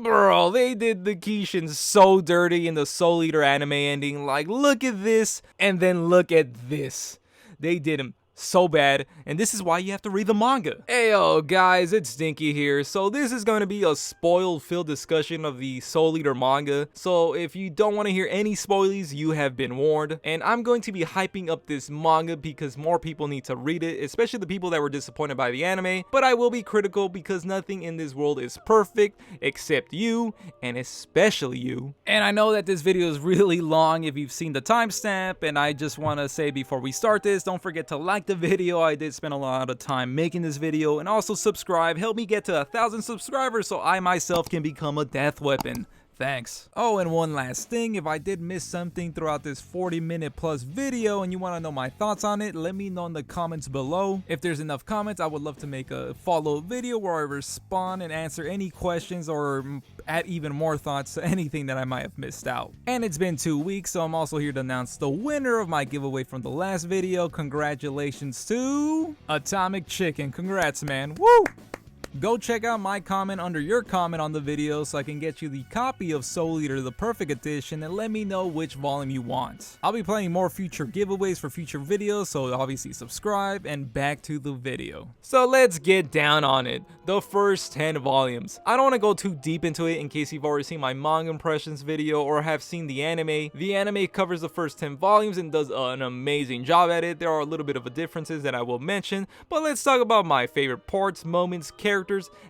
Bro, they did the Kishin so dirty in the Soul Eater anime ending. Like, look at this, and then look at this. They did him so bad, and this is why you have to read the manga. Heyo guys, it's Dinky here. So this is going to be a spoil-filled discussion of the Soul Eater manga. So if you don't want to hear any spoilies, you have been warned. And I'm going to be hyping up this manga because more people need to read it, especially the people that were disappointed by the anime. But I will be critical because nothing in this world is perfect except you, and especially you. And I know that this video is really long if you've seen the timestamp, and I just want to say before we start this, don't forget to like the video. I did spend a lot of time making this video, and also subscribe. Help me get to 1,000 subscribers so I myself can become a death weapon. Thanks. Oh, and one last thing, if I did miss something throughout this 40-minute plus video and you want to know my thoughts on it, let me know in the comments below. If there's enough comments, I would love to make a follow-up video where I respond and answer any questions or add even more thoughts to anything that I might have missed out. And it's been 2 weeks, so I'm also here to announce the winner of my giveaway from the last video. Congratulations to Atomic Chicken. Congrats, man. Woo! Go check out my comment under your comment on the video so I can get you the copy of Soul Eater the Perfect Edition, and let me know which volume you want. I'll be planning more future giveaways for future videos, so obviously subscribe, and back to the video. So let's get down on it. The first 10 volumes. I don't want to go too deep into it in case you've already seen my manga impressions video or have seen the anime. The anime covers the first 10 volumes and does an amazing job at it. There are a little bit of differences that I will mention, but let's talk about my favorite parts, moments, characters,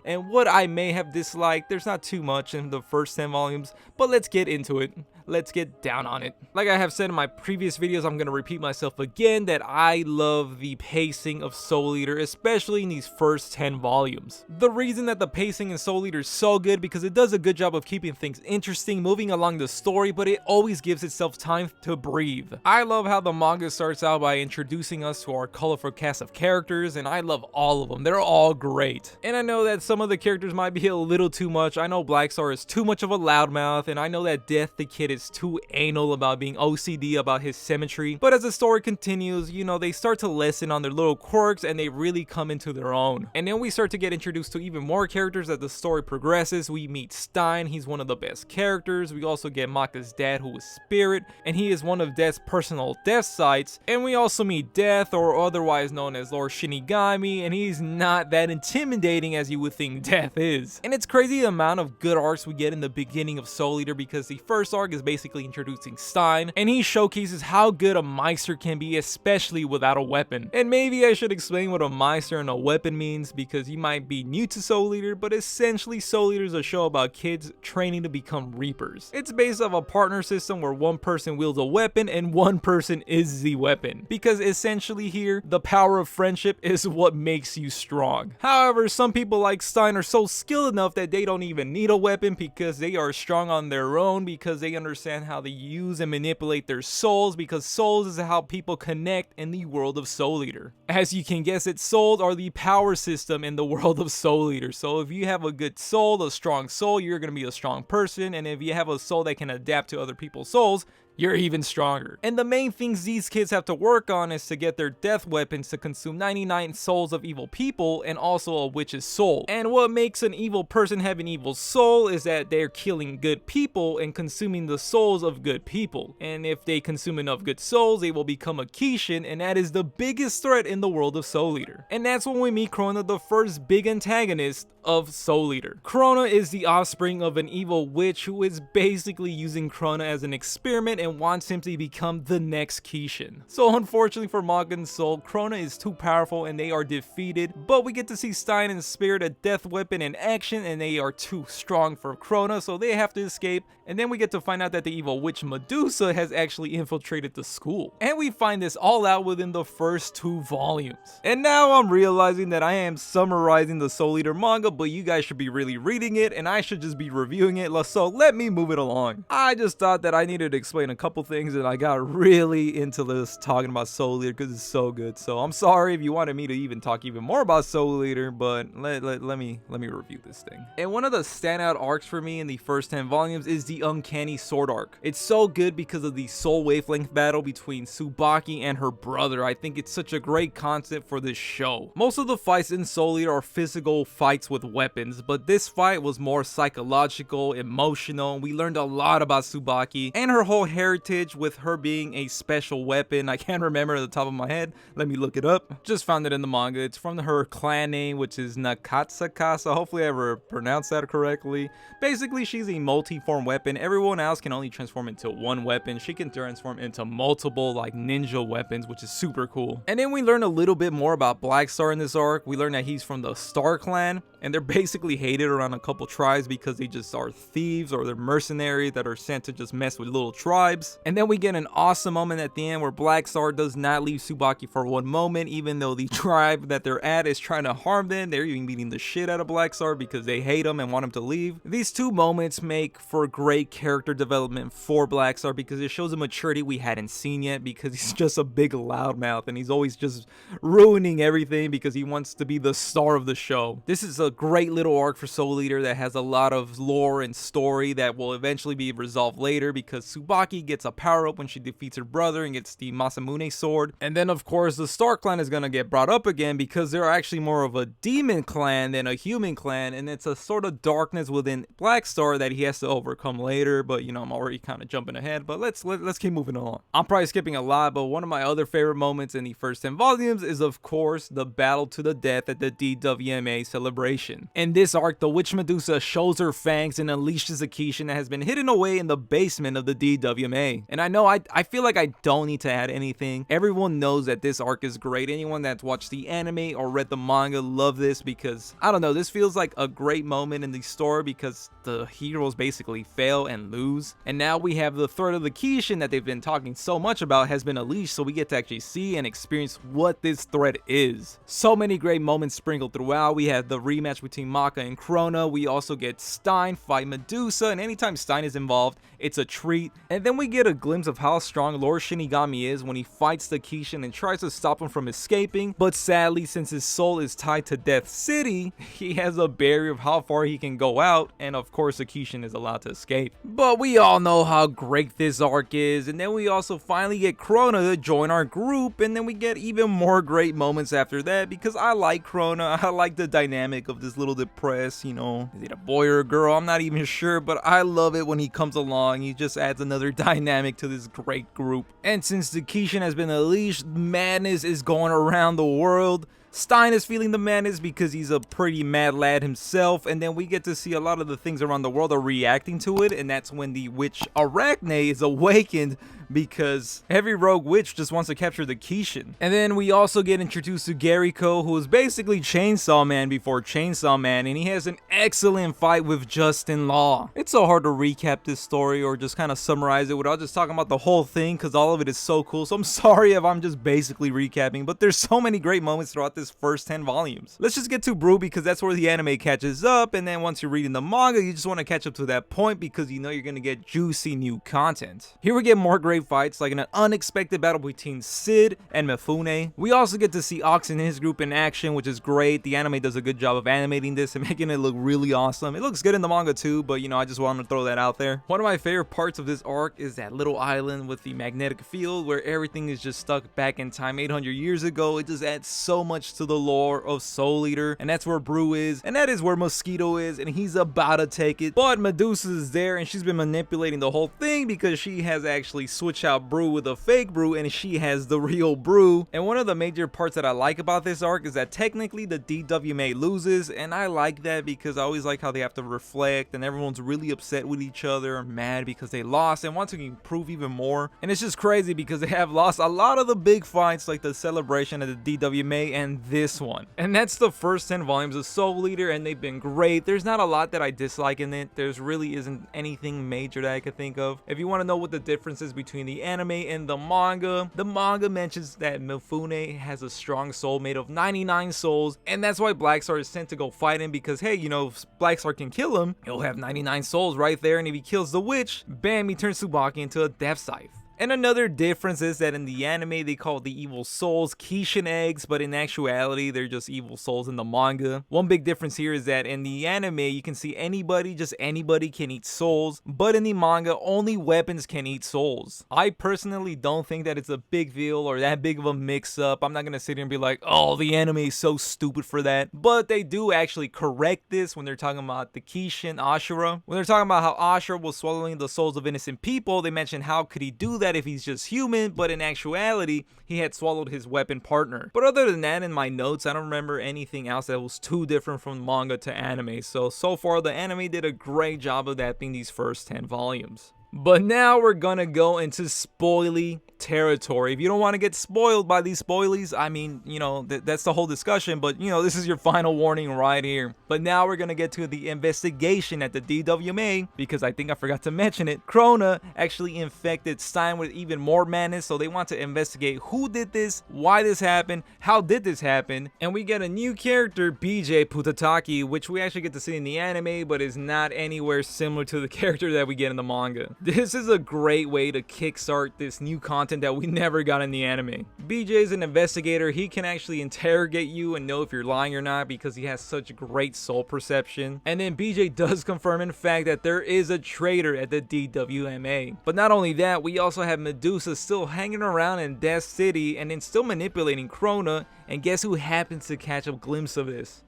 and what I may have disliked. There's not too much in the first 10 volumes, but let's get into it. Let's get down on it. Like I have said in my previous videos, I'm going to repeat myself again that I love the pacing of Soul Eater, especially in these first 10 volumes. The reason that the pacing in Soul Eater is so good because it does a good job of keeping things interesting, moving along the story, but it always gives itself time to breathe. I love how the manga starts out by introducing us to our colorful cast of characters, and I love all of them. They're all great. And I know that some of the characters might be a little too much. I know Black Star is too much of a loudmouth, and I know that Death the Kid is too anal about being OCD about his symmetry. But as the story continues, you know, they start to lessen on their little quirks and they really come into their own. And then we start to get introduced to even more characters as the story progresses. We meet Stein, he's one of the best characters. We also get Maka's dad, who is Spirit, and he is one of Death's personal death sites. And we also meet Death, or otherwise known as Lord Shinigami, and he's not that intimidating as you would think Death is. And it's crazy the amount of good arcs we get in the beginning of Soul Eater, because the first arc is basically introducing Stein, and he showcases how good a Meister can be, especially without a weapon. And maybe I should explain what a Meister and a weapon means, because you might be new to Soul Eater, but essentially Soul Eater is a show about kids training to become Reapers. It's based off a partner system where one person wields a weapon and one person is the weapon, because essentially here, the power of friendship is what makes you strong. However, some people like Stein are so skilled enough that they don't even need a weapon because they are strong on their own, because they understand how to use and manipulate their souls, because souls is how people connect in the world of Soul Eater. As you can guess it, souls are the power system in the world of Soul Eater. So if you have a good soul, a strong soul, you're going to be a strong person, and if you have a soul that can adapt to other people's souls, you're even stronger. And the main things these kids have to work on is to get their death weapons to consume 99 souls of evil people and also a witch's soul. And what makes an evil person have an evil soul is that they're killing good people and consuming the souls of good people. And if they consume enough good souls, they will become a Kishin, and that is the biggest threat in the world of Soul Eater. And that's when we meet Crona, the first big antagonist of Soul Eater. Crona is the offspring of an evil witch who is basically using Crona as an experiment and wants him to become the next Kishin. So unfortunately for Manga and Soul, Crona is too powerful and they are defeated, but we get to see Stein and Spirit, a death weapon, in action, and they are too strong for Crona, so they have to escape. And then we get to find out that the evil witch Medusa has actually infiltrated the school. And we find this all out within the first 2 volumes. And now I'm realizing that I am summarizing the Soul Eater manga, but you guys should be really reading it and I should just be reviewing it, so let me move it along. I just thought that I needed to explain a couple things and I got really into this talking about Soul Eater because it's so good. So I'm sorry if you wanted me to even talk even more about Soul Eater, but let me review this thing. And one of the standout arcs for me in the first 10 volumes is the Uncanny Sword arc. It's so good because of the soul wavelength battle between Tsubaki and her brother. I think it's such a great concept for this show. Most of the fights in Soul Eater are physical fights with weapons, but this fight was more psychological, emotional. We learned a lot about Tsubaki and her whole heritage with her being a special weapon. I can't remember at the top of my head. Let me look it up. Just found it in the manga. It's from her clan name, which is Nakatsaka, so hopefully I ever pronounced that correctly. Basically, she's a multi-form weapon. Everyone else can only transform into one weapon. She can transform into multiple like ninja weapons, which is super cool. And then we learn a little bit more about Black Star in this arc. We learn that he's from the Star clan, and they're basically hated around a couple tribes because they just are thieves or they're mercenaries that are sent to just mess with little tribes. And then we get an awesome moment at the end where Black Star does not leave Tsubaki for one moment, even though the tribe that they're at is trying to harm them. They're even beating the shit out of Black Star because they hate him and want him to leave. These two moments make for great character development for Black Star because it shows a maturity we hadn't seen yet, because he's just a big loudmouth and he's always just ruining everything because he wants to be the star of the show. This is a great little arc for Soul Eater that has a lot of lore and story that will eventually be resolved later, because Tsubaki gets a power up when she defeats her brother and gets the Masamune sword. And then of course the Star clan is gonna get brought up again because they're actually more of a demon clan than a human clan, and it's a sort of darkness within Black Star that he has to overcome later. But you know, I'm already kind of jumping ahead, but let's keep moving along. I'm probably skipping a lot, but one of my other favorite moments in the first 10 volumes is of course the battle to the death at the DWMA celebration. In this arc, the witch Medusa shows her fangs and unleashes a Kishin that has been hidden away in the basement of the DWMA. And I know I feel like I don't need to add anything. Everyone knows that this arc is great. Anyone that's watched the anime or read the manga love this, because I don't know, this feels like a great moment in the story because the heroes basically fail and lose. And now we have the threat of the Kishin that they've been talking so much about has been unleashed, so we get to actually see and experience what this threat is. So many great moments sprinkled throughout. We have the rematch between Manga and Crona. We also get Stein fight Medusa, and anytime Stein is involved, it's a treat. And then we get a glimpse of how strong Lord Shinigami is when he fights the Kishin and tries to stop him from escaping. But sadly, since his soul is tied to Death City, he has a barrier of how far he can go out, and of course the Kishin is allowed to escape. But we all know how great this arc is. And then we also finally get Crona to join our group, and then we get even more great moments after that, because I like Crona. I like the dynamic of this little depressed, you know, is it a boy or a girl? I'm not even sure, but I love it when he comes along. He just adds another dynamic to this great group. And since the Kishin has been unleashed, madness is going around the world. Stein is feeling the madness because he's a pretty mad lad himself, and then we get to see a lot of the things around the world are reacting to it, and that's when the witch Arachne is awakened because every rogue witch just wants to capture the Kishin. And then we also get introduced to Gariko, who is basically Chainsaw Man before Chainsaw Man, and he has an excellent fight with Justin Law. It's so hard to recap this story or just kind of summarize it without just talking about the whole thing, because all of it is so cool. So I'm sorry if I'm just basically recapping, but there's so many great moments throughout this first 10 volumes. Let's just get to Brew, because that's where the anime catches up, and then once you're reading the manga, you just want to catch up to that point because you know you're going to get juicy new content. Here we get more great fights, like an unexpected battle between Sid and Mifune. We also get to see Ox and his group in action, which is great. The anime does a good job of animating this and making it look really awesome. It looks good in the manga too, but you know, I just wanted to throw that out there. One of my favorite parts of this arc is that little island with the magnetic field where everything is just stuck back in time 800 years ago. It just adds so much to the lore of Soul Eater, and that's where Brew is, and that is where Mosquito is, and he's about to take it. But Medusa is there, and she's been manipulating the whole thing because she has actually switched out Brew with a fake Brew, and she has the real Brew. And one of the major parts that I like about this arc is that technically the DWMA loses, and I like that because I always like how they have to reflect, and everyone's really upset with each other, mad because they lost and want to improve even more. And it's just crazy because they have lost a lot of the big fights, like the celebration at the DWMA and this one. And that's the first 10 volumes of Soul Eater, and they've been great. There's not a lot that I dislike in it. There's really isn't anything major that I could think of. If you want to know what the difference is between between the anime and the manga. The manga mentions that Mifune has a strong soul made of 99 souls, and that's why Black Star is sent to go fight him because, hey, you know, if Black Star can kill him, he'll have 99 souls right there, and if he kills the witch, bam, he turns Tsubaki into a death scythe. And another difference is that in the anime, they call the evil souls Kishin eggs, but in actuality, they're just evil souls in the manga. One big difference here is that in the anime, you can see anybody, just anybody can eat souls, but in the manga, only weapons can eat souls. I personally don't think that it's a big deal or that big of a mix-up. I'm not gonna sit here and be like, oh, the anime is so stupid for that. But they do actually correct this when they're talking about the Kishin Ashura. When they're talking about how Ashura was swallowing the souls of innocent people, they mention how could he do that if he's just human, but in actuality he had swallowed his weapon partner. But other than that, in my notes, I don't remember anything else that was too different from manga to anime. So far the anime did a great job of adapting these first 10 volumes. But now we're gonna go into spoily territory. If you don't want to get spoiled by these spoilies, I mean, you know, that's the whole discussion, but you know, this is your final warning right here. But now we're gonna get to the investigation at the DWMA, because I think I forgot to mention it. Crona actually infected Stein with even more madness, so they want to investigate who did this, why this happened, how did this happen, and we get a new character, BJ Putataki, which we actually get to see in the anime, but is not anywhere similar to the character that we get in the manga. This is a great way to kickstart this new content that we never got in the anime. BJ is an investigator. He can actually interrogate you and know if you're lying or not because he has such great soul perception. And then BJ does confirm in fact that there is a traitor at the DWMA. But not only that, we also have Medusa still hanging around in Death City and then still manipulating Crona, and guess who happens to catch a glimpse of this?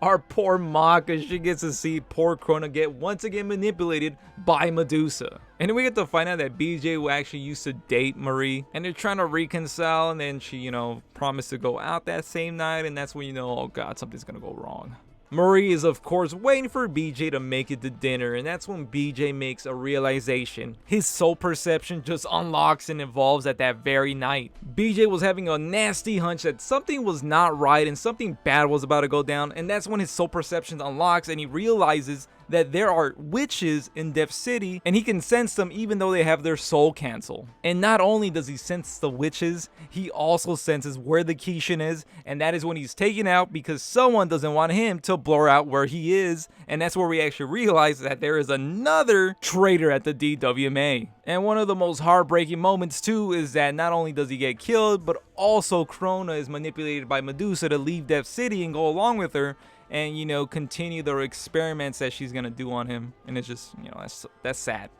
Our poor Maka. She gets to see poor Crona get once again manipulated by Medusa. And then we get to find out that BJ actually used to date Marie, and they're trying to reconcile, and then she, you know, promised to go out that same night, and that's when you know, oh god, something's gonna go wrong. Marie is of course waiting for BJ to make it to dinner, and that's when BJ makes a realization. His soul perception just unlocks and evolves at that very night. BJ was having a nasty hunch that something was not right and something bad was about to go down, and that's when his soul perception unlocks and he realizes that there are witches in Death City, and he can sense them even though they have their soul cancel. And not only does he sense the witches, he also senses where the Kishin is, and that is when he's taken out because someone doesn't want him to blur out where he is, and that's where we actually realize that there is another traitor at the DWMA. And one of the most heartbreaking moments too is that not only does he get killed, but also Crona is manipulated by Medusa to leave Death City and go along with her, and you know, continue the experiments that she's gonna do on him. And it's just, you know, that's sad.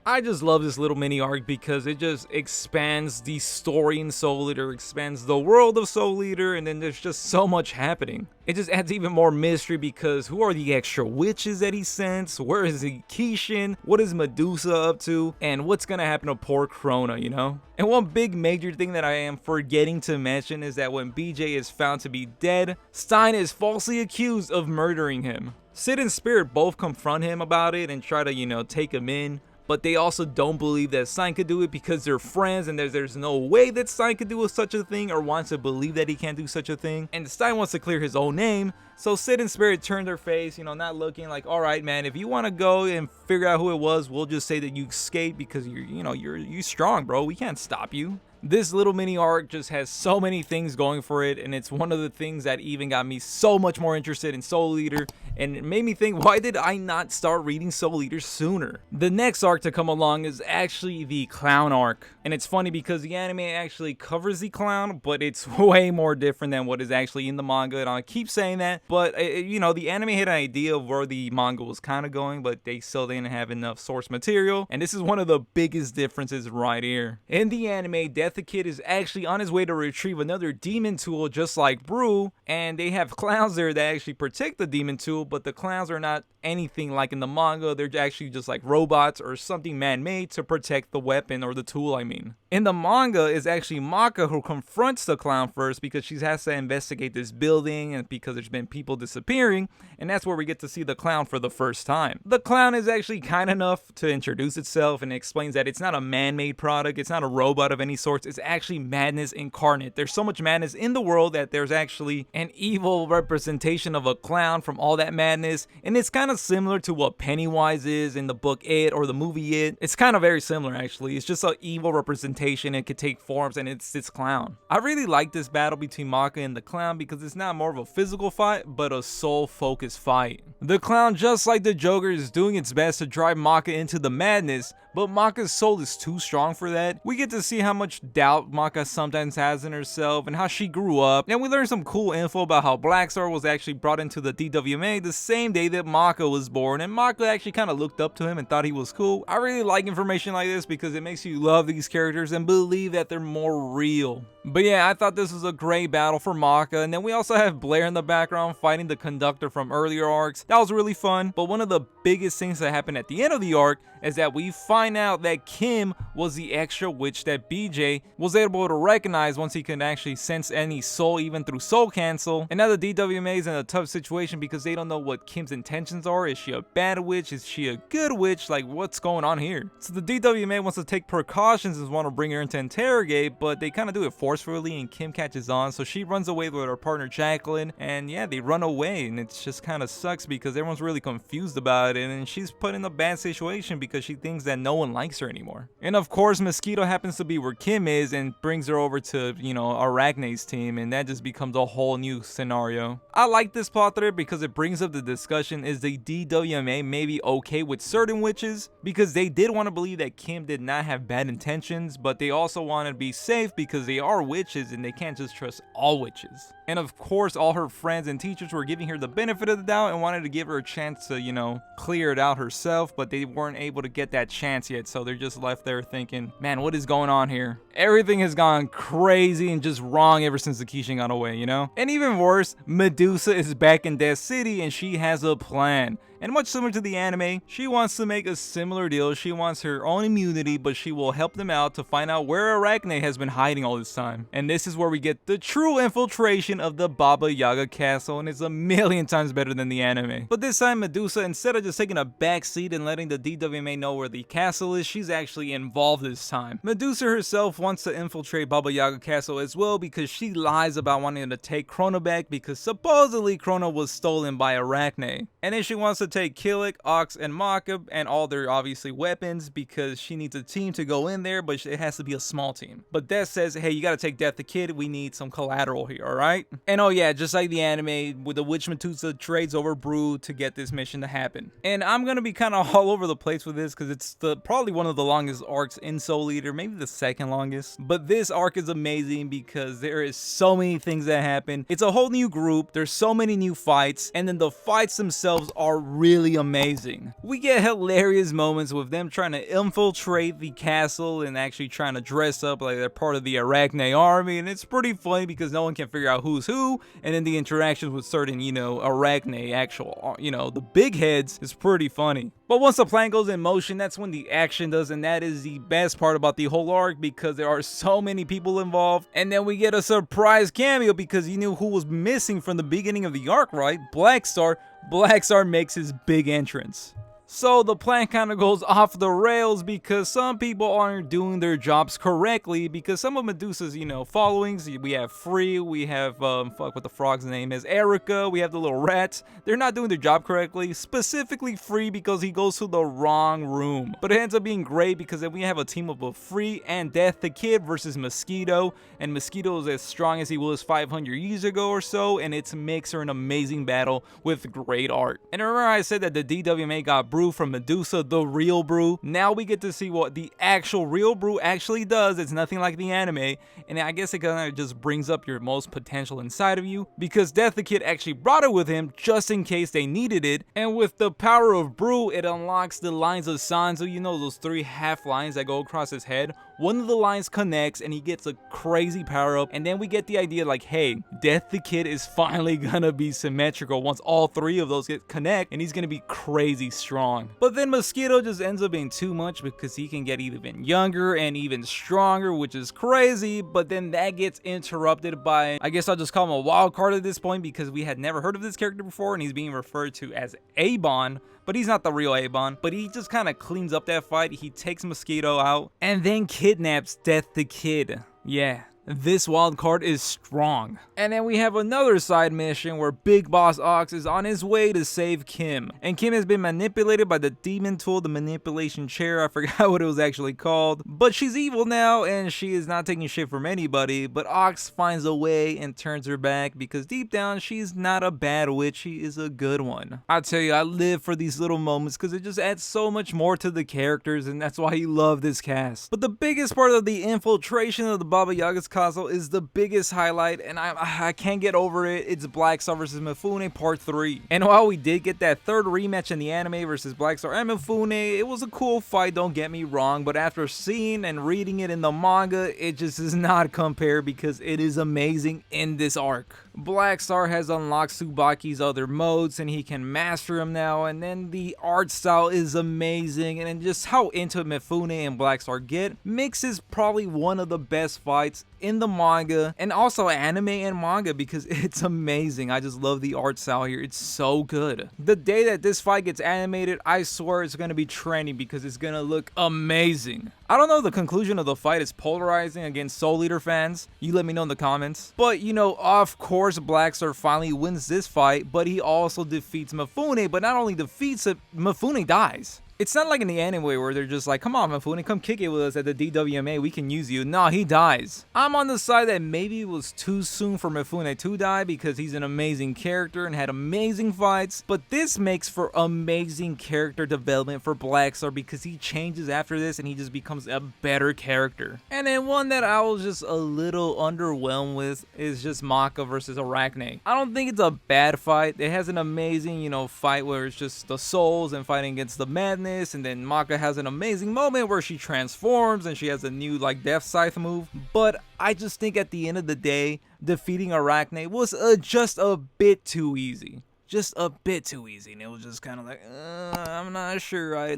I just love this little mini arc because it just expands the story in Soul Eater, expands the world of Soul Eater, and then there's just so much happening. It just adds even more mystery because who are the extra witches that he sends? Where is the Kishin? What is Medusa up to? And what's gonna happen to poor Crona, you know? And one big major thing that I am forgetting to mention is that when BJ is found to be dead, Stein is falsely accused of murdering him. Sid and Spirit both confront him about it and try to, you know, take him in, but they also don't believe that Stein could do it because they're friends, and there's no way that Stein could do such a thing or wants to believe that he can't do such a thing. And Stein wants to clear his own name, so Sid and Spirit turn their face, you know, not looking, like, all right, man, if you want to go and figure out who it was, we'll just say that you escaped because you're strong, bro. We can't stop you. This little mini arc just has so many things going for it, and it's one of the things that even got me so much more interested in Soul Eater, and it made me think, why did I not start reading Soul Eater sooner? The next arc to come along is actually the clown arc, and it's funny because the anime actually covers the clown, but it's way more different than what is actually in the manga, and I keep saying that, but you know, the anime had an idea of where the manga was kind of going, but they still didn't have enough source material, and this is one of the biggest differences right here. In the anime, Death the Kid is actually on his way to retrieve another demon tool just like Brew, and they have clowns there that actually protect the demon tool, but the clowns are not anything like in the manga. They're actually just like robots or something man-made to protect the weapon or the tool, I mean. In the manga, it's actually Maka who confronts the clown first because she has to investigate this building and because there's been people disappearing, and that's where we get to see the clown for the first time. The clown is actually kind enough to introduce itself and explains that it's not a man-made product, it's not a robot of any sort, arcs is actually madness incarnate. There's so much madness in the world that there's actually an evil representation of a clown from all that madness, and it's kind of similar to what Pennywise is in the book It or the movie It. It's kind of very similar actually. It's just an evil representation. It could take forms, and it's this clown. I really like this battle between Manga and the clown because it's not more of a physical fight, but a soul-focused fight. The clown, just like the Joker, is doing its best to drive Manga into the madness, but Maka's soul is too strong for that. We get to see how much doubt Maka sometimes has in herself and how she grew up, and we learn some cool info about how Black Star was actually brought into the DWMA the same day that Maka was born, and Maka actually kind of looked up to him and thought he was cool. I really like information like this because it makes you love these characters and believe that they're more real. But yeah, I thought this was a great battle for Maka, and then we also have Blair in the background fighting the conductor from earlier arcs. That was really fun, but one of the biggest things that happened at the end of the arc is that we find out that Kim was the extra witch that BJ was able to recognize once he could actually sense any soul, even through soul cancel. And now the DWMA is in a tough situation because they don't know what Kim's intentions are. Is she a bad witch? Is she a good witch? Like, what's going on here? So the DWMA wants to take precautions and want to bring her in to interrogate, but they kind of do it forcefully, and Kim catches on, so she runs away with her partner Jacqueline, and yeah, they run away, and it just kind of sucks because everyone's really confused about it, and she's put in a bad situation because she thinks that no one likes her anymore. And of course, Mosquito happens to be where Kim is and brings her over to, you know, Arachne's team, and that just becomes a whole new scenario. I like this plot thread because it brings up the discussion, is the DWMA maybe okay with certain witches? Because they did want to believe that Kim did not have bad intentions, but they also want to be safe because they are witches and they can't just trust all witches. And of course, all her friends and teachers were giving her the benefit of the doubt and wanted to give her a chance to, you know, clear it out herself, but they weren't able to get that chance yet, so they're just left there thinking, man, what is going on here? Everything has gone crazy and just wrong ever since the Kishin got away, you know? And even worse, Medusa is back in Death City and she has a plan. And much similar to the anime, she wants to make a similar deal. She wants her own immunity, but she will help them out to find out where Arachne has been hiding all this time. And this is where we get the true infiltration of the Baba Yaga Castle, and it's a million times better than the anime. But this time, Medusa, instead of just taking a back seat and letting the DWMA know where the castle is, she's actually involved this time. Medusa herself wants to infiltrate Baba Yaga Castle as well because she lies about wanting to take Crona back because supposedly Crona was stolen by Arachne. And then she wants to take Killick, Ox, and Maka and all their obviously weapons because she needs a team to go in there, but it has to be a small team. But Death says, hey, you gotta take Death the Kid, we need some collateral here, alright? And oh yeah, just like the anime, with the witch Medusa trades over Brew to get this mission to happen. And I'm gonna be kind of all over the place with this because it's probably one of the longest arcs in Soul Eater, maybe the second longest. But this arc is amazing because there is so many things that happen. It's a whole new group, there's so many new fights, and then the fights themselves are really amazing. We get hilarious moments with them trying to infiltrate the castle and actually trying to dress up like they're part of the Arachne army, and it's pretty funny because no one can figure out who's who, and then the interactions with certain, you know, Arachne actual, you know, the big heads is pretty funny. But once the plan goes in motion, that's when the action does, and that is the best part about the whole arc because there are so many people involved. And then we get a surprise cameo because you knew who was missing from the beginning of the arc, right? Black Star. Black Star makes his big entrance. So the plan kind of goes off the rails because some people aren't doing their jobs correctly because some of Medusa's, you know, followings, we have Free, we have, fuck what the frog's name is, Erica, we have the little rats. They're not doing their job correctly, specifically Free because he goes to the wrong room. But it ends up being great because then we have a team of both Free and Death the Kid versus Mosquito, and Mosquito is as strong as he was 500 years ago or so, and it makes her an amazing battle with great art. And remember I said that the DWMA got Brew from Medusa, the real Brew. Now we get to see what the actual real Brew actually does. It's nothing like the anime, and I guess it kind of just brings up your most potential inside of you because Death the Kid actually brought it with him just in case they needed it, and with the power of Brew, it unlocks the lines of Sanzo, you know, those 3 half lines that go across his head. One of the lines connects and he gets a crazy power up, and then we get the idea like, hey, Death the Kid is finally gonna be symmetrical once all 3 of those connect, and he's gonna be crazy strong. But then Mosquito just ends up being too much because he can get even younger and even stronger, which is crazy, but then that gets interrupted by, I guess I'll just call him a wild card at this point because we had never heard of this character before, and he's being referred to as Avon, but he's not the real Avon. But he just kind of cleans up that fight. He takes Mosquito out and then kidnaps Death the Kid. Yeah, this wild card is strong. And then we have another side mission where Big Boss Ox is on his way to save Kim. And Kim has been manipulated by the demon tool, the manipulation chair, I forgot what it was actually called. But she's evil now and she is not taking shit from anybody, but Ox finds a way and turns her back because deep down she's not a bad witch, she is a good one. I tell you, I live for these little moments because it just adds so much more to the characters and that's why you love this cast. But the biggest part of the infiltration of the Baba Yaga's Castle is the biggest highlight, and I can't get over it. It's Black Star vs Mifune Part 3. And while we did get that third rematch in the anime versus Black Star and Mifune, it was a cool fight, don't get me wrong, but after seeing and reading it in the manga, it just does not compare because it is amazing in this arc. Black Star has unlocked Tsubaki's other modes and he can master them now, and then the art style is amazing, and then just how into Mifune and Black Star get makes this probably one of the best fights in the manga and also anime and manga because it's amazing. I just love the art style here, it's so good. The day that this fight gets animated, I swear it's gonna be trending because it's gonna look amazing. I don't know if the conclusion of the fight is polarizing against Soul Eater fans, you let me know in the comments, but you know, of course Black Star finally wins this fight, but he also defeats Mifune, but not only defeats it, Mifune dies. It's not like in the anime where they're just like, come on Mifune, come kick it with us at the DWMA, we can use you. No, he dies. I'm on the side that maybe it was too soon for Mifune to die because he's an amazing character and had amazing fights, but this makes for amazing character development for Black Star because he changes after this and he just becomes a better character. And then one that I was just a little underwhelmed with is just Maka versus Arachne. I don't think it's a bad fight. It has an amazing, you know, fight where it's just the souls and fighting against the madness. And then Maka has an amazing moment where she transforms and she has a new like death scythe move, but I just think at the end of the day defeating Arachne was just a bit too easy. Just a bit too easy, and it was just kind of like, I'm not sure I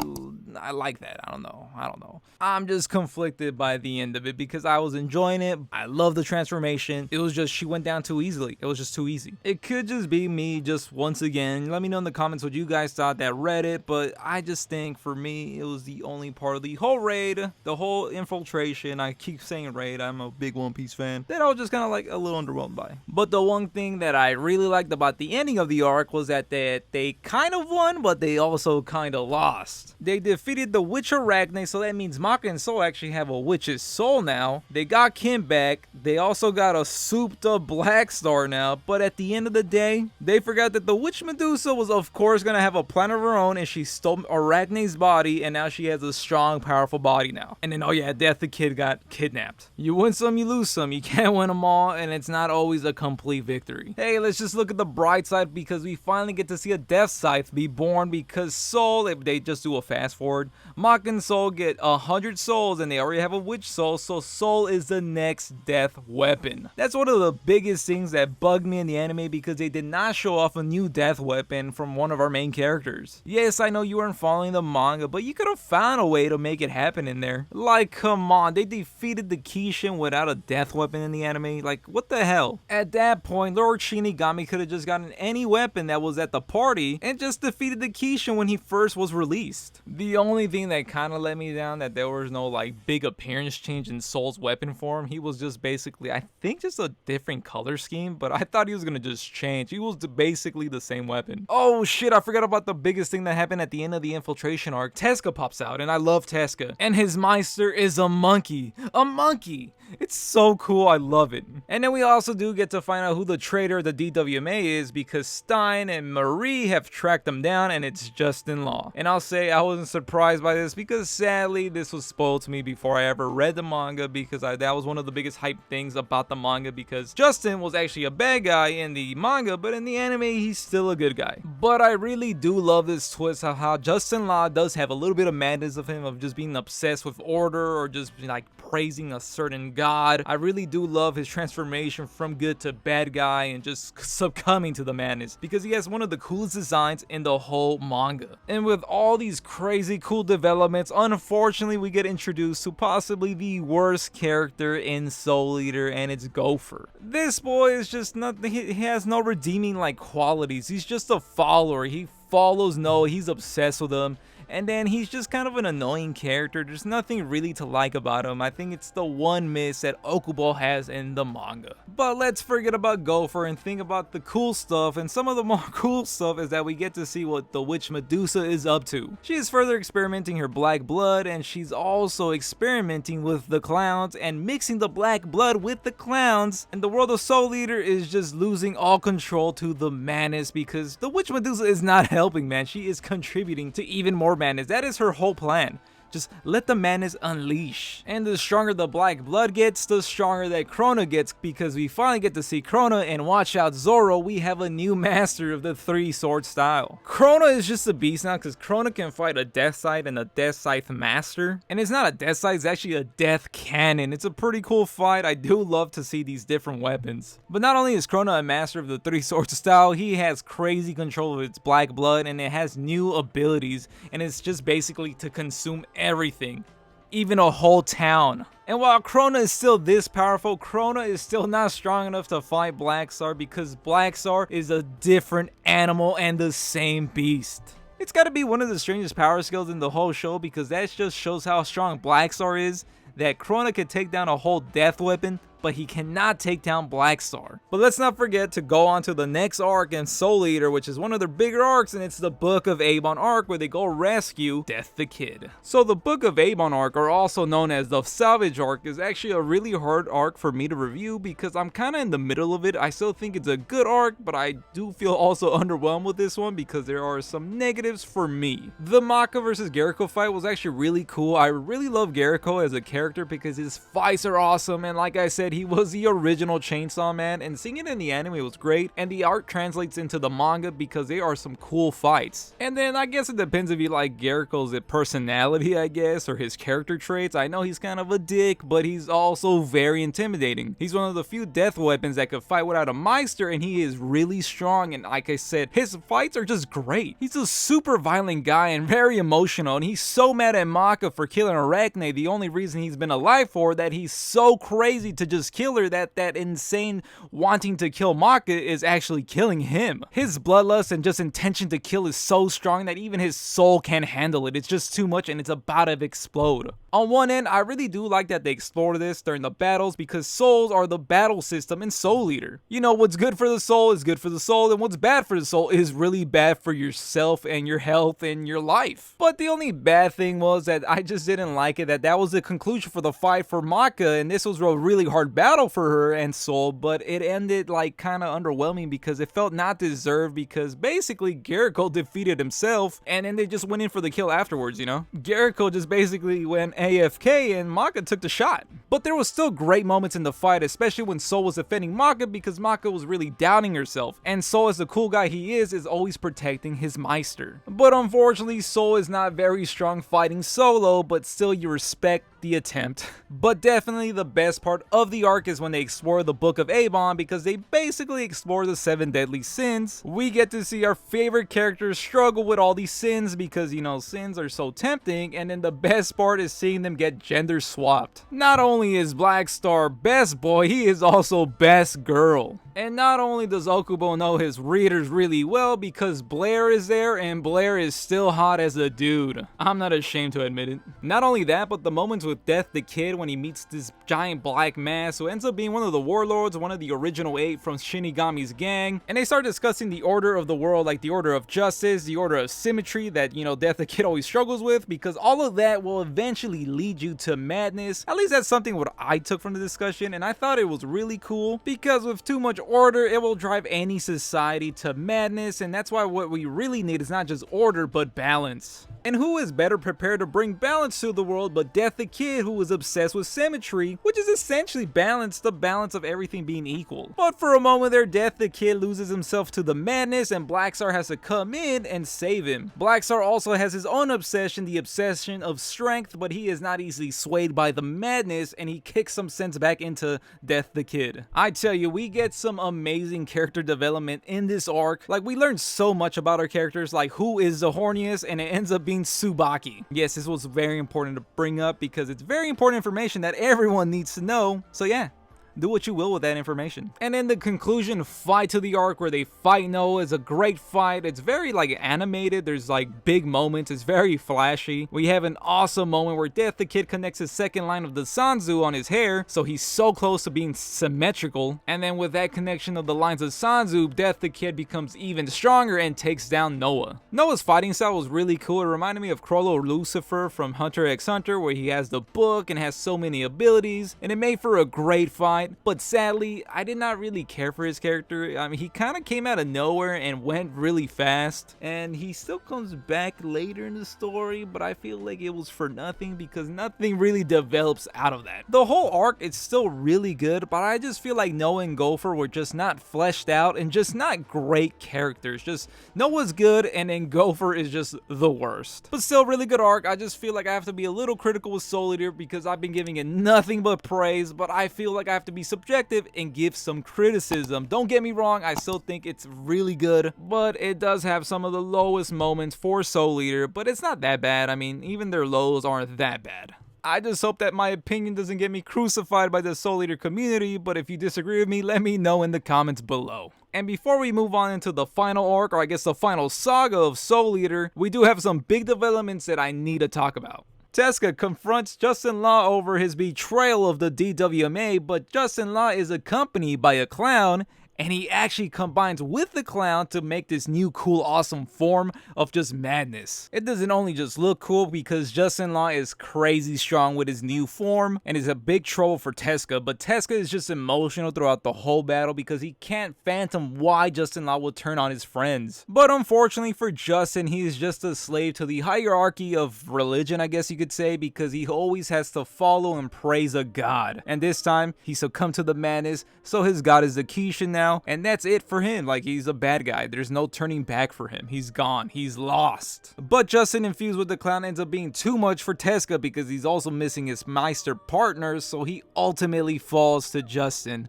like that. I don't know. I'm just conflicted by the end of it because I was enjoying it. I love the transformation. It was just, she went down too easily. It was just too easy. It could just be me just once again. Let me know in the comments what you guys thought that read it, but I just think for me, it was the only part of the whole raid, the whole infiltration. I keep saying raid. I'm a big One Piece fan. That I was just kind of like a little underwhelmed by. But the one thing that I really liked about the ending of the arc was that they kind of won, but they also kind of lost. They defeated the witch Arachne, so that means Maka and Soul actually have a witch's soul now. They got Kim back. They also got a souped up Black Star now, but at the end of the day, they forgot that the witch Medusa was of course gonna have a plan of her own, and she stole Arachne's body, and now she has a strong, powerful body now. And then, oh yeah, Death the Kid got kidnapped. You win some, you lose some. You can't win them all, and it's not always a complete victory. Hey, let's just look at the bright side because we finally get to see a Death Scythe be born because Soul, if they just do a fast forward, Maka and Soul get 100 souls and they already have a witch soul, so Soul is the next death weapon. That's one of the biggest things that bugged me in the anime because they did not show off a new death weapon from one of our main characters. Yes, I know you weren't following the manga, but you could have found a way to make it happen in there. Like, come on, they defeated the Kishin without a death weapon in the anime? Like, what the hell? At that point, Lord Shinigami could have just gotten any weapon that was at the party and just defeated the Kishin when he first was released. The only thing that kind of let me down that there was no like big appearance change in Soul's weapon form. He was just basically, I think, just a different color scheme, but I thought he was gonna just change. He was basically the same weapon. Oh shit, I forgot about the biggest thing that happened at the end of the infiltration arc. Tezuka pops out, and I love Tezuka, and his Meister is a monkey. A monkey! It's so cool, I love it. And then we also do get to find out who the traitor of the DWMA is because Stein and Marie have tracked them down, and it's Justin Law. And I'll say I wasn't surprised by this because sadly this was spoiled to me before I ever read the manga because that was one of the biggest hype things about the manga because Justin was actually a bad guy in the manga, but in the anime he's still a good guy. But I really do love this twist of how Justin Law does have a little bit of madness of him of just being obsessed with order or just like praising a certain god. I really do love his transformation from good to bad guy and just succumbing to the madness because he has one of the coolest designs in the whole manga. And with all these crazy cool developments, unfortunately we get introduced to possibly the worst character in Soul Eater, and it's Gopher. This boy is just nothing, he has no redeeming like qualities. He's just a follower. He follows Noah, he's obsessed with him. and then he's just kind of an annoying character. There's nothing really to like about him. I think it's the one miss that Okubo has in the manga. But let's forget about Gopher and think about the cool stuff, and some of the more cool stuff is that we get to see what the witch Medusa is up to. She is further experimenting her black blood, and she's also experimenting with the clowns and mixing the black blood with the clowns, and the world of Soul Eater is just losing all control to the madness because the witch Medusa is not helping, man. She is contributing to even more madness. That is her whole plan. Just let the madness unleash. And the stronger the black blood gets, the stronger that Crona gets, because we finally get to see Crona, and watch out Zoro, we have a new master of the 3-sword style. Crona is just a beast now because Crona can fight a Death Scythe and a Death Scythe master. And it's not a Death Scythe, it's actually a Death Cannon. It's a pretty cool fight. I do love to see these different weapons. But not only is Crona a master of the 3-sword style, he has crazy control of its black blood, and it has new abilities, and it's just basically to consume everything, even a whole town. And while Crona is still this powerful, Crona is still not strong enough to fight Black Star because Black Star is a different animal and the same beast. It's gotta be one of the strangest power skills in the whole show because that just shows how strong Black Star is, that Crona could take down a whole death weapon, but he cannot take down Black Star. But let's not forget to go on to the next arc in Soul Eater, which is one of their bigger arcs, and it's the Book of Avon arc where they go rescue Death the Kid. So the Book of Avon arc, or also known as the Salvage arc, is actually a really hard arc for me to review because I'm kind of in the middle of it. I still think it's a good arc, but I do feel also underwhelmed with this one because there are some negatives for me. The Maka versus Gariko fight was actually really cool. I really love Gariko as a character because his fights are awesome, and like I said, he was the original Chainsaw Man, and seeing it in the anime was great, and the art translates into the manga because they are some cool fights. And then I guess it depends if you like Gariko's personality, I guess, or his character traits. I know he's kind of a dick, but he's also very intimidating. He's one of the few death weapons that could fight without a Meister, and he is really strong, and like I said, his fights are just great. He's a super violent guy and very emotional, and he's so mad at Maka for killing Arachne, the only reason he's been alive for, that he's so crazy to just kill her that insane wanting to kill Maka is actually killing him. His bloodlust and just intention to kill is so strong that even his soul can't handle it. It's just too much and it's about to explode. On one end, I really do like that they explore this during the battles because souls are the battle system in Soul Eater. You know, what's good for the soul is good for the soul, and what's bad for the soul is really bad for yourself and your health and your life. But the only bad thing was that I just didn't like it that was the conclusion for the fight for Maka, and this was a really hard battle for her and Soul, but it ended like kind of underwhelming because it felt not deserved because basically Gariko defeated himself and then they just went in for the kill afterwards, you know? Gariko just basically went AFK and Maka took the shot. But there was still great moments in the fight, especially when Soul was defending Maka because Maka was really doubting herself, and Soul, as the cool guy he is always protecting his Meister. But unfortunately, Soul is not very strong fighting solo, but still you respect the attempt. But definitely the best part of the arc is when they explore the Book of Avon because they basically explore the 7 deadly sins. We get to see our favorite characters struggle with all these sins because, you know, sins are so tempting, and then the best part is seeing them get gender swapped. Not only is Black Star best boy, he is also best girl. And not only does Okubo know his readers really well because Blair is there, and Blair is still hot as a dude. I'm not ashamed to admit it. Not only that, but the moments with Death the Kid when he meets this giant black mass who ends up being one of the warlords, one of the original 8 from Shinigami's gang, and they start discussing the order of the world, like the order of justice, the order of symmetry that, you know, Death the Kid always struggles with, because all of that will eventually lead you to madness. At least that's something what I took from the discussion, and I thought it was really cool because with too much order, it will drive any society to madness, and that's why what we really need is not just order, but balance. And who is better prepared to bring balance to the world but Death the Kid, who was obsessed with symmetry, which is essentially the balance of everything being equal. But for a moment there, Death the Kid loses himself to the madness, and Black Star has to come in and save him. Black Star also has his own obsession, the obsession of strength, but he is not easily swayed by the madness, and he kicks some sense back into Death the Kid. I tell you, we get some amazing character development in this arc. Like, we learned so much about our characters, like who is the horniest, and it ends up being Tsubaki. Yes, this was very important to bring up because it's very important information that everyone needs to know. So yeah, do what you will with that information. And then the conclusion fight to the arc where they fight Noah is a great fight. It's very like animated. There's like big moments. It's very flashy. We have an awesome moment where Death the Kid connects his second line of the Sanzu on his hair, so he's so close to being symmetrical. And then with that connection of the lines of Sanzu, Death the Kid becomes even stronger and takes down Noah. Noah's fighting style was really cool. It reminded me of Crollo Lucifer from Hunter x Hunter, where he has the book and has so many abilities, and it made for a great fight. But sadly, I did not really care for his character. I mean, he kind of came out of nowhere and went really fast, and he still comes back later in the story, but I feel like it was for nothing because nothing really develops out of that. The whole arc is still really good, but I just feel like Noah and Gopher were just not fleshed out and just not great characters. Just Noah's good and then Gopher is just the worst. But still really good arc. I just feel like I have to be a little critical with Soul Eater because I've been giving it nothing but praise, but I feel like I have to be subjective and give some criticism. Don't get me wrong, I still think it's really good, but it does have some of the lowest moments for Soul Eater, but it's not that bad. I mean, even their lows aren't that bad. I just hope that my opinion doesn't get me crucified by the Soul Eater community, but if you disagree with me, let me know in the comments below. And before we move on into the final arc, or I guess the final saga of Soul Eater, we do have some big developments that I need to talk about. Tezuka confronts Justin Law over his betrayal of the DWMA, but Justin Law is accompanied by a clown, and he actually combines with the clown to make this new cool awesome form of just madness. It doesn't only just look cool because Justin Law is crazy strong with his new form and is a big trouble for Tezuka, but Tezuka is just emotional throughout the whole battle because he can't fathom why Justin Law will turn on his friends. But unfortunately for Justin, he is just a slave to the hierarchy of religion, I guess you could say, because he always has to follow and praise a god. And this time, he succumbed to the madness, so his god is the Kishin now. And that's it for him. Like, he's a bad guy. There's no turning back for him. He's gone. He's lost. But Justin infused with the clown ends up being too much for Tezuka because he's also missing his Meister partner, so he ultimately falls to Justin.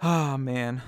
Ah, man.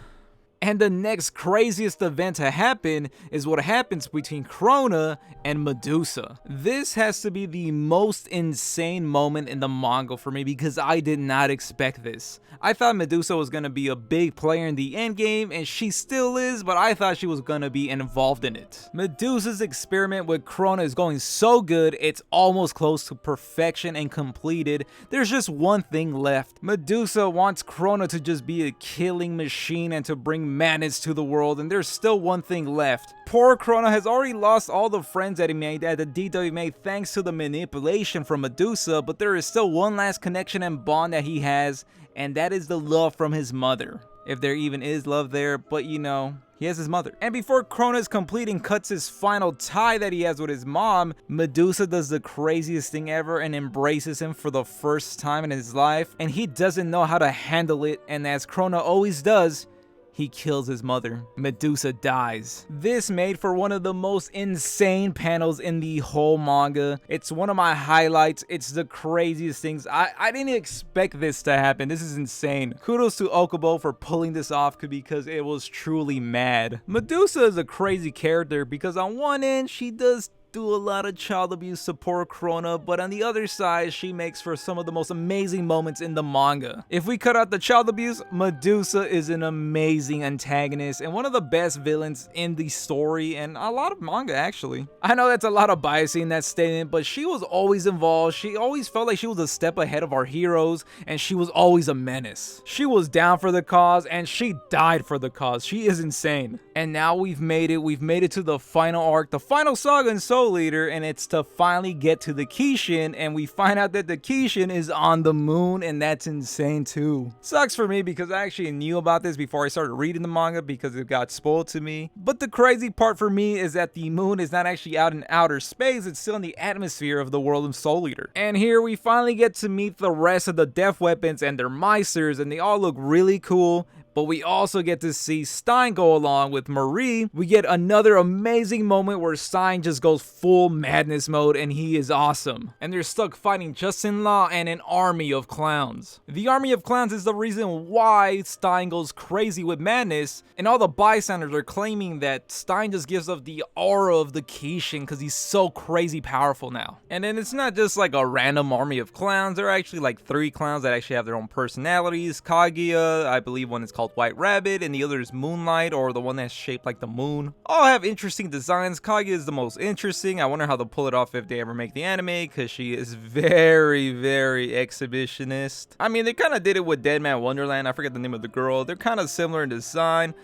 And the next craziest event to happen is what happens between Crona and Medusa. This has to be the most insane moment in the manga for me because I did not expect this. I thought Medusa was going to be a big player in the endgame, and she still is, but I thought she was going to be involved in it. Medusa's experiment with Crona is going so good, it's almost close to perfection and completed. There's just one thing left. Medusa wants Crona to just be a killing machine and to bring madness to the world, and there's still one thing left. Poor Crona has already lost all the friends that he made at the DWMA thanks to the manipulation from Medusa, but there is still one last connection and bond that he has, and that is the love from his mother. If there even is love there, but you know, he has his mother. And before Crona is complete and cuts his final tie that he has with his mom, Medusa does the craziest thing ever and embraces him for the first time in his life, and he doesn't know how to handle it, and as Crona always does, he kills his mother. Medusa dies. This made for one of the most insane panels in the whole manga. It's one of my highlights. It's the craziest things. I didn't expect this to happen. This is insane. Kudos to Okubo for pulling this off because it was truly mad. Medusa is a crazy character because on one end, she does do a lot of child abuse to poor Crona, but on the other side, she makes for some of the most amazing moments in the manga. If we cut out the child abuse, Medusa is an amazing antagonist and one of the best villains in the story and a lot of manga actually. I know that's a lot of bias in that statement, but she was always involved. She always felt like she was a step ahead of our heroes, and she was always a menace. She was down for the cause and she died for the cause. She is insane. And now we've made it to the final arc, the final saga in Soul Eater, and it's to finally get to the Kishin, and we find out that the Kishin is on the moon, and that's insane too. Sucks for me because I actually knew about this before I started reading the manga because it got spoiled to me. But the crazy part for me is that the moon is not actually out in outer space, it's still in the atmosphere of the world of Soul Eater. And here we finally get to meet the rest of the death weapons and their meisters, and they all look really cool. But we also get to see Stein go along with Marie. We get another amazing moment where Stein just goes full madness mode and he is awesome. And they're stuck fighting Justin Law and an army of clowns. The army of clowns is the reason why Stein goes crazy with madness, and all the bystanders are claiming that Stein just gives off the aura of the Kishin because he's so crazy powerful now. And then it's not just like a random army of clowns. There are actually like 3 clowns that actually have their own personalities. Kaguya, I believe one is called White Rabbit, and the other is Moonlight, or the one that's shaped like the moon. All have interesting designs. Kaguya is the most interesting. I wonder how they'll pull it off if they ever make the anime, because she is very, very exhibitionist. I mean, they kind of did it with Dead Man Wonderland. I forget the name of the girl. They're kind of similar in design.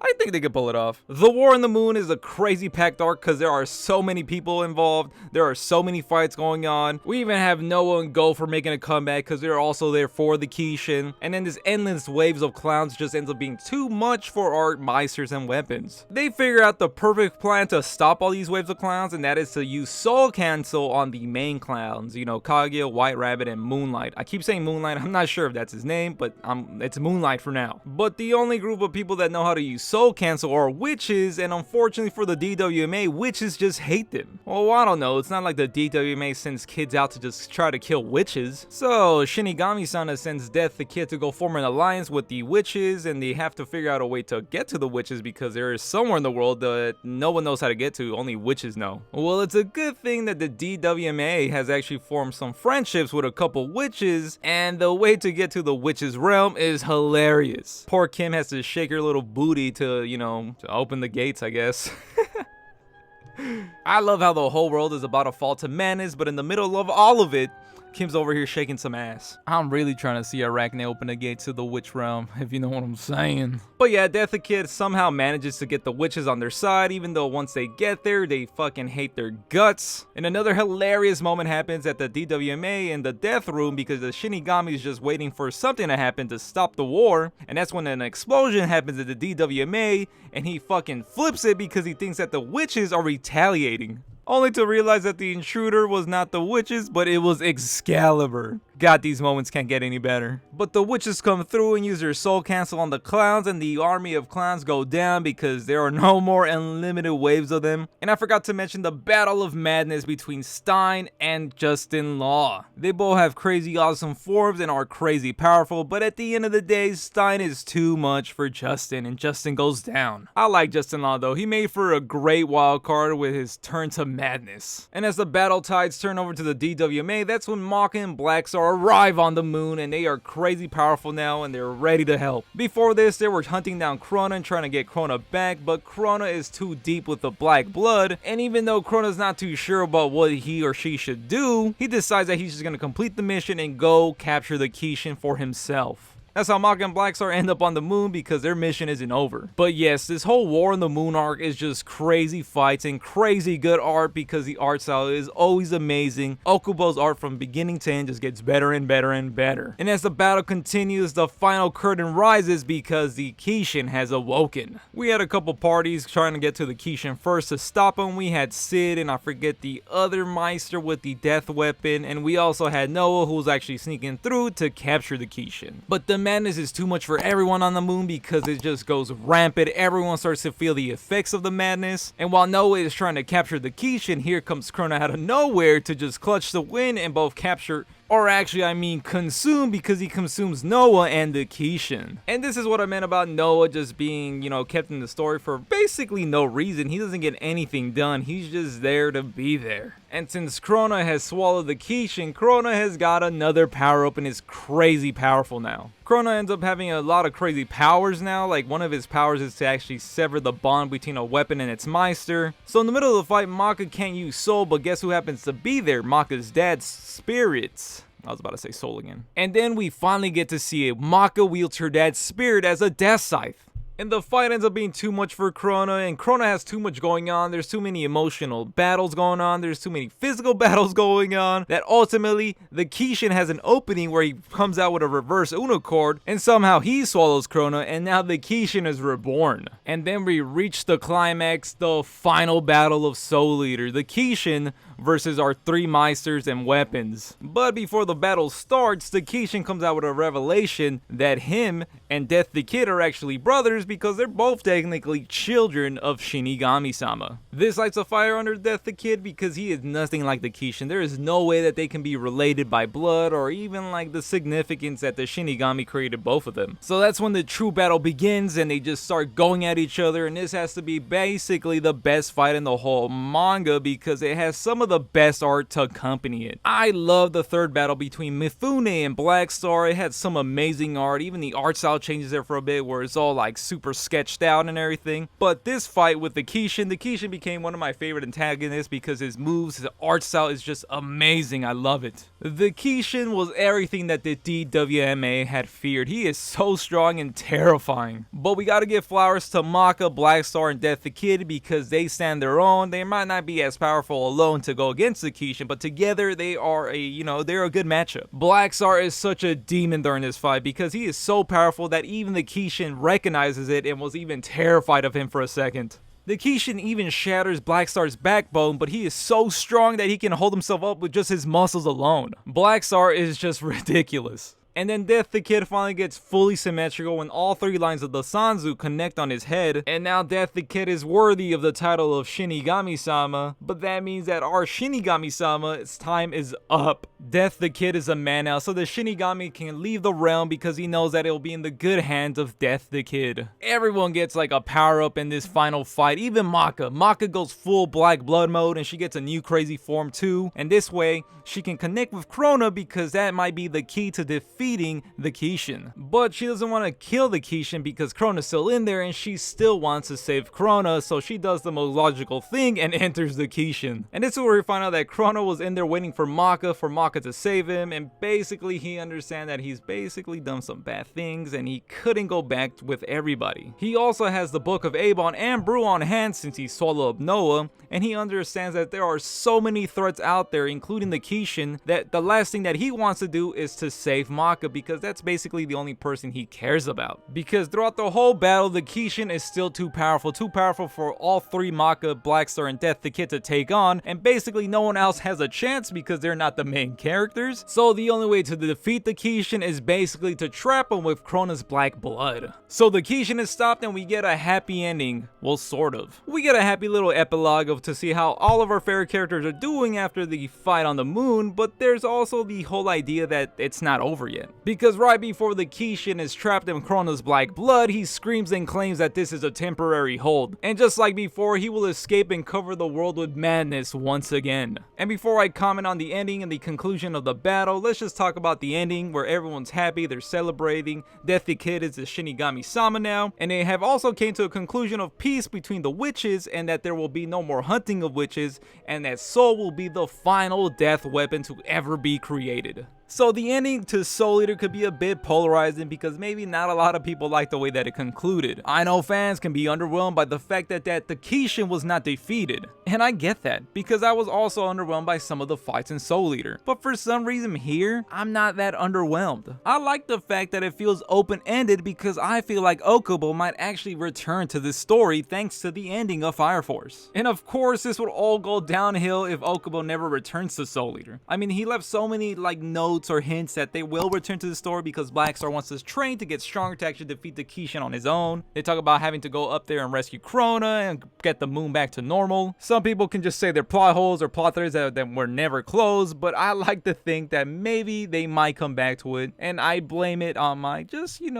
I think they could pull it off. The War on the Moon is a crazy packed arc because there are so many people involved. There are so many fights going on. We even have Noah and Gopher making a comeback because they're also there for the Kishin. And then this endless waves of clowns just ends up being too much for art, meisters, and weapons. They figure out the perfect plan to stop all these waves of clowns, and that is to use Soul Cancel on the main clowns. You know, Kaguya, White Rabbit, and Moonlight. I keep saying Moonlight. I'm not sure if that's his name, but it's Moonlight for now. But the only group of people that know how to use Soul Cancel are witches, and unfortunately for the DWMA, witches just hate them. Well, I don't know, it's not like the DWMA sends kids out to just try to kill witches. So Shinigami-sama sends Death the Kid to go form an alliance with the witches, and they have to figure out a way to get to the witches because there is somewhere in the world that no one knows how to get to, only witches know. Well, it's a good thing that the DWMA has actually formed some friendships with a couple witches, and the way to get to the witches' realm is hilarious. Poor Kim has to shake her little booty to, you know, to open the gates, I guess. I love how the whole world is about to fall to madness, but in the middle of all of it, Kim's over here shaking some ass. I'm really trying to see Arachne open the gate to the witch realm, if you know what I'm saying. But yeah, Death the Kid somehow manages to get the witches on their side, even though once they get there, they fucking hate their guts. And another hilarious moment happens at the DWMA in the death room because the Shinigami is just waiting for something to happen to stop the war. And that's when an explosion happens at the DWMA, and he fucking flips it because he thinks that the witches are retaliating. Only to realize that the intruder was not the witches, but it was Excalibur. God, these moments can't get any better. But the witches come through and use their soul cancel on the clowns, and the army of clowns go down because there are no more unlimited waves of them. And I forgot to mention the battle of madness between Stein and Justin Law. They both have crazy awesome forms and are crazy powerful, but at the end of the day, Stein is too much for Justin, and Justin goes down. I like Justin Law though. He made for a great wild card with his turn to madness. And as the battle tides turn over to the DWMA, that's when Manga and Blackstar arrive on the moon, and they are crazy powerful now, and they're ready to help. Before this, they were hunting down Crona and trying to get Crona back, but Crona is too deep with the black blood, and even though Crona's not too sure about what he or she should do, he decides that he's just going to complete the mission and go capture the Kishin for himself. That's how Manga and Blackstar end up on the moon because their mission isn't over. But yes, this whole War on the Moon arc is just crazy fights and crazy good art because the art style is always amazing. Okubo's art from beginning to end just gets better and better and better. And as the battle continues, the final curtain rises because the Kishin has awoken. We had a couple parties trying to get to the Kishin first to stop him. We had Sid and I forget the other Meister with the death weapon, and we also had Noah who was actually sneaking through to capture the Kishin. But the madness is too much for everyone on the moon because it just goes rampant. Everyone starts to feel the effects of the madness, and while Noah is trying to capture the Kishin, here comes Crona out of nowhere to just clutch the win and both capture, or actually I mean consume, because he consumes Noah and the Kishin. And this is what I meant about Noah just being, you know, kept in the story for basically no reason. He doesn't get anything done. He's just there to be there. And since Crona has swallowed the Kishin, Crona has got another power up and is crazy powerful now. Crona ends up having a lot of crazy powers now. Like one of his powers is to actually sever the bond between a weapon and its Meister. So in the middle of the fight, Manga can't use soul, but guess who happens to be there? Manga's dad's spirits. I was about to say soul again. And then we finally get to see it. Manga wields her dad's spirit as a death scythe. And the fight ends up being too much for Crona, and Crona has too much going on. There's too many emotional battles going on. There's too many physical battles going on that ultimately the Kishin has an opening where he comes out with a reverse unicord, and somehow he swallows Crona, and now the Kishin is reborn. And then we reach the climax, the final battle of Soul Eater. The Kishin versus our 3 Meisters and weapons. But before the battle starts, the Kishin comes out with a revelation that him and Death the Kid are actually brothers because they're both technically children of Shinigami-sama. This lights a fire under Death the Kid because he is nothing like the Kishin. There is no way that they can be related by blood or even like the significance that the Shinigami created both of them. So that's when the true battle begins and they just start going at each other, and this has to be basically the best fight in the whole manga because it has some of the best art to accompany it. I love the third battle between Mifune and Black Star. It had some amazing art. Even the art style changes there for a bit where it's all like super sketched out and everything. But this fight with the Kishin became one of my favorite antagonists because his moves, his art style is just amazing. I love it. The Kishin was everything that the DWMA had feared. He is so strong and terrifying. But we gotta give flowers to Maka, Black Star, and Death the Kid because they stand their own. They might not be as powerful alone to go against the Kishin, but together they are they're a good matchup. Black Star is such a demon during this fight because he is so powerful that even the Kishin recognizes it and was even terrified of him for a second. The Kishin even shatters Black Star's backbone, but he is so strong that he can hold himself up with just his muscles alone. Black Star is just ridiculous. And then Death the Kid finally gets fully symmetrical when all 3 lines of the Sanzu connect on his head, and now Death the Kid is worthy of the title of Shinigami-sama, but that means that our Shinigami-sama's time is up. Death the Kid is a man now, so the Shinigami can leave the realm because he knows that it will be in the good hands of Death the Kid. Everyone gets like a power-up in this final fight, even Maka. Maka goes full Black Blood mode and she gets a new crazy form too, and this way she can connect with Crona because that might be the key to defeating the Kishin. But she doesn't want to kill the Kishin because Crona's still in there and she still wants to save Crona, so she does the most logical thing and enters the Kishin. And this is where we find out that Crona was in there waiting for Maka to save him, and basically he understands that he's basically done some bad things and he couldn't go back with everybody. He also has the book of Avon and Brew on hand since he swallowed up Noah, and he understands that there are so many threats out there, including the Kishin, that the last thing that he wants to do is to save Maka because that's basically the only person he cares about. Because throughout the whole battle, the Kishin is still too powerful for all 3 Maka, Black Star, and Death the Kid to take on, and basically no one else has a chance because they're not the main characters. So the only way to defeat the Kishin is basically to trap him with Crona's black blood. So the Kishin is stopped and we get a happy ending. Well, sort of. We get a happy little epilogue to see how all of our favorite characters are doing after the fight on the moon, but there's also the whole idea that it's not over yet. Because right before the Kishin is trapped in Crona's black blood, he screams and claims that this is a temporary hold. And just like before, he will escape and cover the world with madness once again. And before I comment on the ending and the conclusion of the battle, let's just talk about the ending where everyone's happy, they're celebrating. Death the Kid is a Shinigami-sama now, and they have also came to a conclusion of peace between the witches and that there will be no more hunting of witches, and that Soul will be the final death weapon to ever be created. So the ending to Soul Eater could be a bit polarizing because maybe not a lot of people like the way that it concluded. I know fans can be underwhelmed by the fact that the Kishin was not defeated. And I get that because I was also underwhelmed by some of the fights in Soul Eater. But for some reason here, I'm not that underwhelmed. I like the fact that it feels open-ended because I feel like Okubo might actually return to this story thanks to the ending of Fire Force. And of course, this would all go downhill if Okubo never returns to Soul Eater. I mean, he left so many notes or hints that they will return to the story because Black Star wants to train to get stronger to actually defeat the Kishin on his own. They talk about having to go up there and rescue Crona and get the moon back to normal. Some people can just say they're plot holes or plot threads that were never closed, but I like to think that maybe they might come back to it, and I blame it on my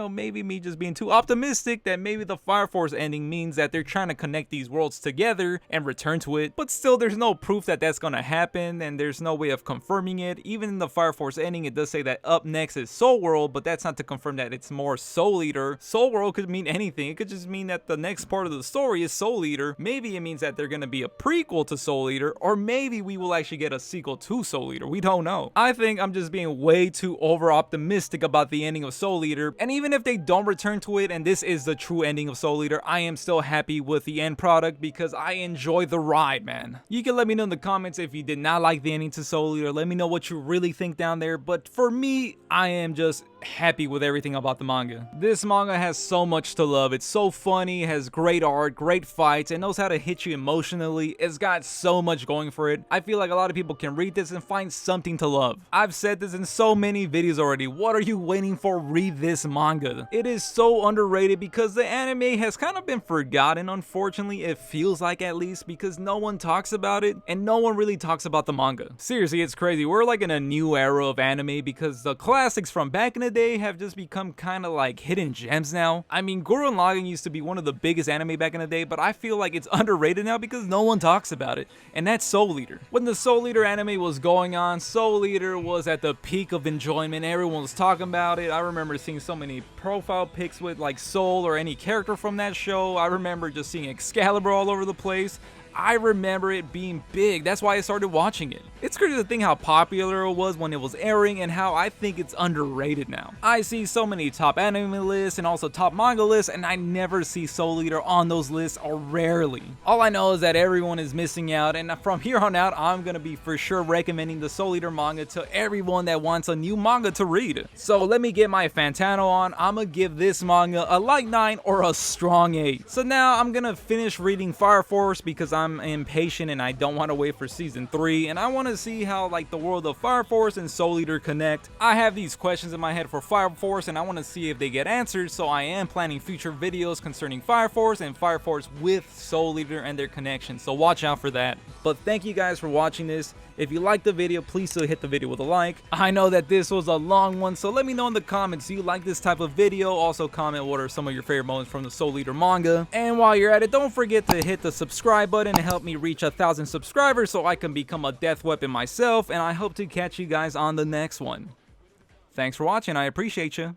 maybe me just being too optimistic that maybe the Fire Force ending means that they're trying to connect these worlds together and return to it, but still there's no proof that that's gonna happen and there's no way of confirming it. Even in the Fire Force ending, it does say that up next is Soul World, but that's not to confirm that it's more Soul Eater. Soul World could mean anything. It could just mean that the next part of the story is Soul Eater. Maybe it means that they're gonna be a prequel to Soul Eater, or maybe we will actually get a sequel to Soul Eater. We don't know. I think I'm just being way too over optimistic about the ending of Soul Eater, and even if they don't return to it and this is the true ending of Soul Eater, I am still happy with the end product because I enjoy the ride, man. You can let me know in the comments if you did not like the ending to Soul Eater. Let me know what you really think down there, but for me, I am just happy with everything about the manga. This manga has so much to love. It's so funny, has great art, great fights, and knows how to hit you emotionally. It's got so much going for it. I feel like a lot of people can read this and find something to love. I've said this in so many videos already. What are you waiting for? Read this manga. It is so underrated because the anime has kind of been forgotten, unfortunately. It feels like, at least, because no one talks about it and no one really talks about the manga. Seriously, it's crazy. We're like in a new era of anime because the classics from back in the day have just become kind of like hidden gems now. I mean, Gurren Lagann used to be one of the biggest anime back in the day, but I feel like it's underrated now because no one talks about it, and that's Soul Eater. When the Soul Eater anime was going on, Soul Eater was at the peak of enjoyment. Everyone was talking about it. I remember seeing so many profile pics with like Soul or any character from that show. I remember just seeing Excalibur all over the place. I remember it being big. That's why I started watching it. It's crazy to think how popular it was when it was airing and how I think it's underrated now. I see so many top anime lists and also top manga lists, and I never see Soul Eater on those lists, or rarely. All I know is that everyone is missing out, and from here on out, I'm gonna be for sure recommending the Soul Eater manga to everyone that wants a new manga to read. So let me get my Fantano on. I'm gonna give this manga a light 9 or a strong 8. So now I'm gonna finish reading Fire Force because I'm impatient and I don't want to wait for season 3, and I want to see how like the world of Fire Force and Soul Eater connect. I have these questions in my head for Fire Force and I want to see if they get answered, so I am planning future videos concerning Fire Force and Fire Force with Soul Eater and their connection, so watch out for that. But thank you guys for watching this. If you liked the video, please still hit the video with a like. I know that this was a long one, so let me know in the comments, do you like this type of video? Also comment what are some of your favorite moments from the Soul Eater manga. And while you're at it, don't forget to hit the subscribe button and help me reach 1,000 subscribers so I can become a death weapon myself, and I hope to catch you guys on the next one. Thanks for watching, I appreciate you.